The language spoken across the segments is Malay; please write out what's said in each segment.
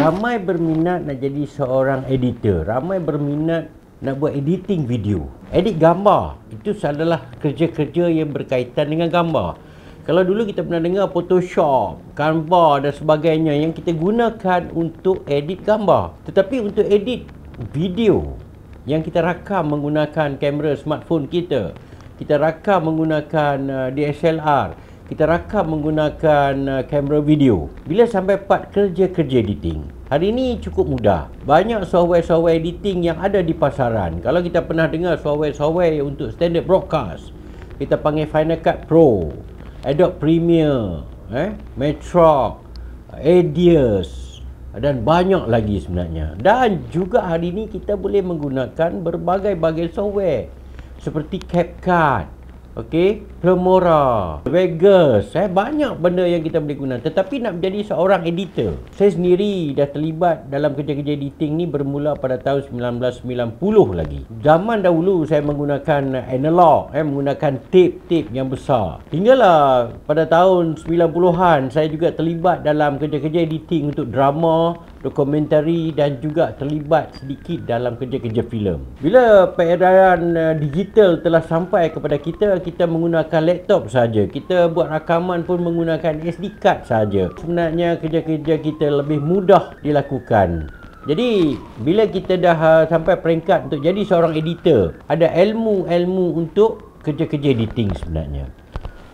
Ramai berminat nak jadi seorang editor, ramai berminat nak buat editing video. Edit gambar, itu adalah kerja-kerja yang berkaitan dengan gambar. Kalau dulu kita pernah dengar Photoshop, Canva dan sebagainya yang kita gunakan untuk edit gambar. Tetapi untuk edit video yang kita rakam menggunakan kamera smartphone kita, kita rakam menggunakan DSLR, kita rakam menggunakan kamera video. Bila sampai part kerja-kerja editing, hari ini cukup mudah. Banyak software-software editing yang ada di pasaran. Kalau kita pernah dengar software-software untuk standard broadcast, kita panggil Final Cut Pro, Adobe Premiere, Matrox, Edius dan banyak lagi sebenarnya. Dan juga hari ini kita boleh menggunakan berbagai-bagai software seperti CapCut, Filmora, Vegas, banyak benda yang kita boleh guna. Tetapi nak menjadi seorang editor, saya sendiri dah terlibat dalam kerja-kerja editing ni bermula pada tahun 1990 lagi. Zaman dahulu saya menggunakan analog, menggunakan tape yang besar. Hinggalah pada tahun 90-an saya juga terlibat dalam kerja-kerja editing untuk drama, dokumentari dan juga terlibat sedikit dalam kerja-kerja filem. Bila peredaran digital telah sampai kepada kita, kita menggunakan laptop saja. Kita buat rakaman pun menggunakan SD card saja. Sebenarnya kerja-kerja kita lebih mudah dilakukan. Jadi bila kita dah sampai peringkat untuk jadi seorang editor, ada ilmu-ilmu untuk kerja-kerja editing sebenarnya.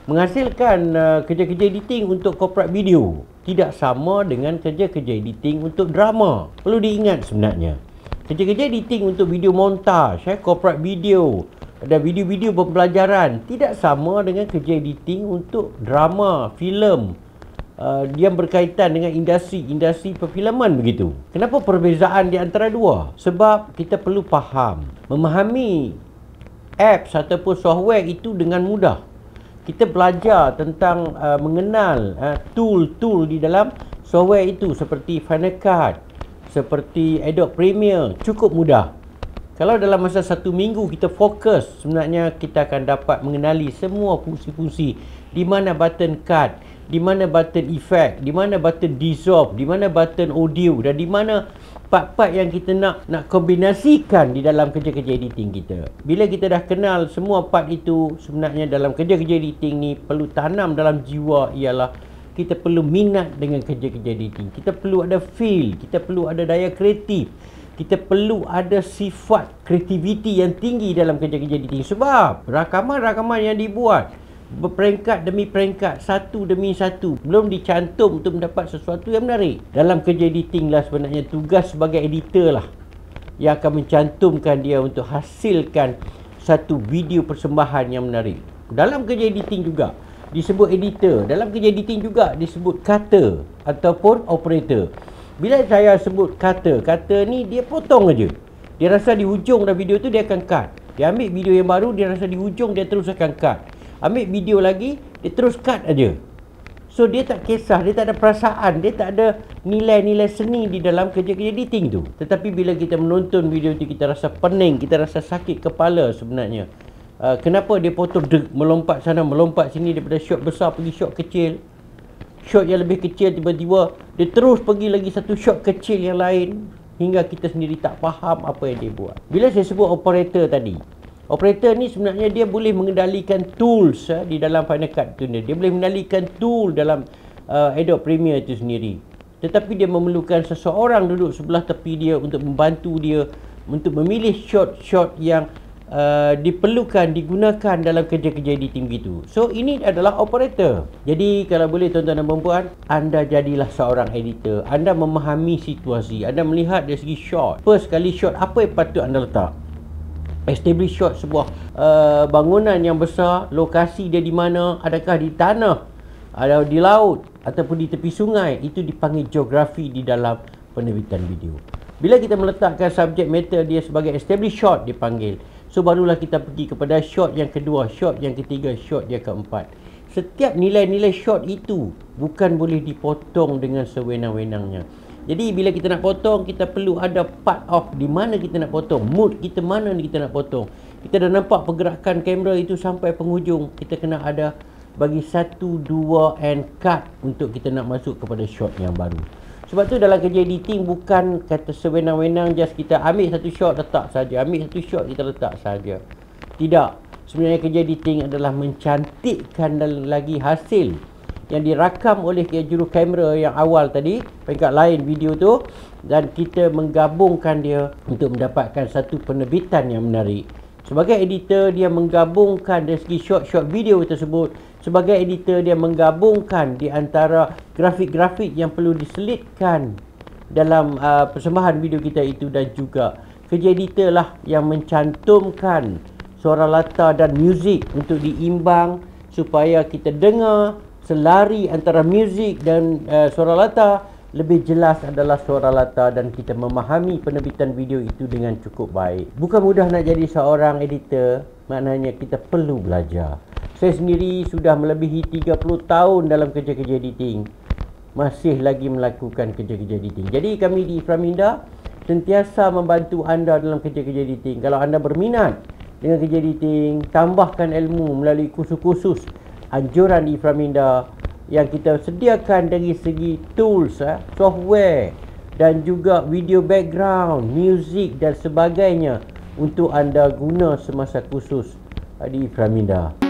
Menghasilkan kerja-kerja editing untuk corporate video tidak sama dengan kerja-kerja editing untuk drama. Perlu diingat sebenarnya, kerja-kerja editing untuk video montage, corporate video dan video-video pembelajaran tidak sama dengan kerja editing untuk drama, filem yang berkaitan dengan industri perfilman begitu. Kenapa perbezaan di antara dua? Sebab kita perlu faham, memahami apps ataupun software itu dengan mudah. Kita belajar tentang mengenal tool-tool di dalam software itu seperti Final Cut, seperti Adobe Premiere, cukup mudah. Kalau dalam masa 1 minggu kita fokus, sebenarnya kita akan dapat mengenali semua fungsi-fungsi, di mana button cut, di mana button effect, di mana button dissolve, di mana button audio dan di mana part-part yang kita nak kombinasikan di dalam kerja-kerja editing kita. Bila kita dah kenal semua part itu, sebenarnya dalam kerja-kerja editing ni perlu tanam dalam jiwa ialah kita perlu minat dengan kerja-kerja editing. Kita perlu ada feel, kita perlu ada daya kreatif, kita perlu ada sifat kreativiti yang tinggi dalam kerja-kerja editing. Sebab rakaman-rakaman yang dibuat berperingkat demi peringkat, satu demi satu, belum dicantum untuk mendapat sesuatu yang menarik. Dalam kerja editing lah sebenarnya tugas sebagai editor lah yang akan mencantumkan dia untuk hasilkan satu video persembahan yang menarik. Dalam kerja editing juga disebut editor, dalam kerja editing juga disebut cutter ataupun operator. Bila saya sebut cutter ni dia potong aja. Dia rasa di hujung dah video tu dia akan cut. Dia ambil video yang baru, dia rasa di hujung dia terus akan cut. Ambil video lagi, dia terus cut aja. So dia tak kisah, dia tak ada perasaan, dia tak ada nilai-nilai seni di dalam kerja-kerja editing tu. Tetapi bila kita menonton video tu, kita rasa pening, kita rasa sakit kepala sebenarnya. Kenapa dia potong melompat sana, melompat sini, daripada shot besar pergi shot kecil. Shot yang lebih kecil tiba-tiba dia terus pergi lagi satu shot kecil yang lain, hingga kita sendiri tak faham apa yang dia buat. Bila saya sebut operator tadi, operator ni sebenarnya dia boleh mengendalikan tools di dalam Final Cut tu. Dia boleh mengendalikan tool dalam Adobe Premiere itu sendiri. Tetapi dia memerlukan seseorang duduk sebelah tepi dia untuk membantu dia untuk memilih shot-shot yang diperlukan, digunakan dalam kerja-kerja editing begitu. So ini adalah operator. Jadi kalau boleh tuan-tuan dan puan-puan, anda jadilah seorang editor. Anda memahami situasi, anda melihat dari segi shot. First kali shot apa yang patut anda letak, establish shot sebuah bangunan yang besar, lokasi dia di mana, adakah di tanah, ada di laut ataupun di tepi sungai, itu dipanggil geografi di dalam penerbitan video. Bila kita meletakkan subject matter dia sebagai establish shot dipanggil, so barulah kita pergi kepada shot yang kedua, shot yang ketiga, shot yang keempat. Setiap nilai-nilai shot itu bukan boleh dipotong dengan sewenang-wenangnya. Jadi bila kita nak potong, kita perlu ada part of di mana kita nak potong, mood kita mana ni kita nak potong. Kita dah nampak pergerakan kamera itu sampai penghujung, kita kena ada bagi 1, 2 and cut untuk kita nak masuk kepada shot yang baru. Sebab tu dalam kerja editing bukan kata sewenang-wenang just kita ambil satu shot letak saja, ambil satu shot kita letak saja. Tidak. Sebenarnya kerja editing adalah mencantikkan dan lagi hasil yang dirakam oleh juru kamera yang awal tadi, peringkat lain video tu, dan kita menggabungkan dia untuk mendapatkan satu penerbitan yang menarik. Sebagai editor, dia menggabungkan dari segi shot-shot video tersebut. Sebagai editor, dia menggabungkan di antara grafik-grafik yang perlu diselitkan dalam persembahan video kita itu, dan juga kerja editor lah yang mencantumkan suara latar dan muzik untuk diimbang supaya kita dengar selari antara muzik dan suara latar. Lebih jelas adalah suara latar dan kita memahami penerbitan video itu dengan cukup baik. Bukan mudah nak jadi seorang editor, maknanya kita perlu belajar. Saya sendiri sudah melebihi 30 tahun dalam kerja-kerja editing, masih lagi melakukan kerja-kerja editing. Jadi kami di Iframinda sentiasa membantu anda dalam kerja-kerja editing. Kalau anda berminat dengan kerja editing, tambahkan ilmu melalui kursus-kursus anjuran di Iframinda yang kita sediakan dari segi tools, software dan juga video background, music dan sebagainya untuk anda guna semasa kursus di Iframinda.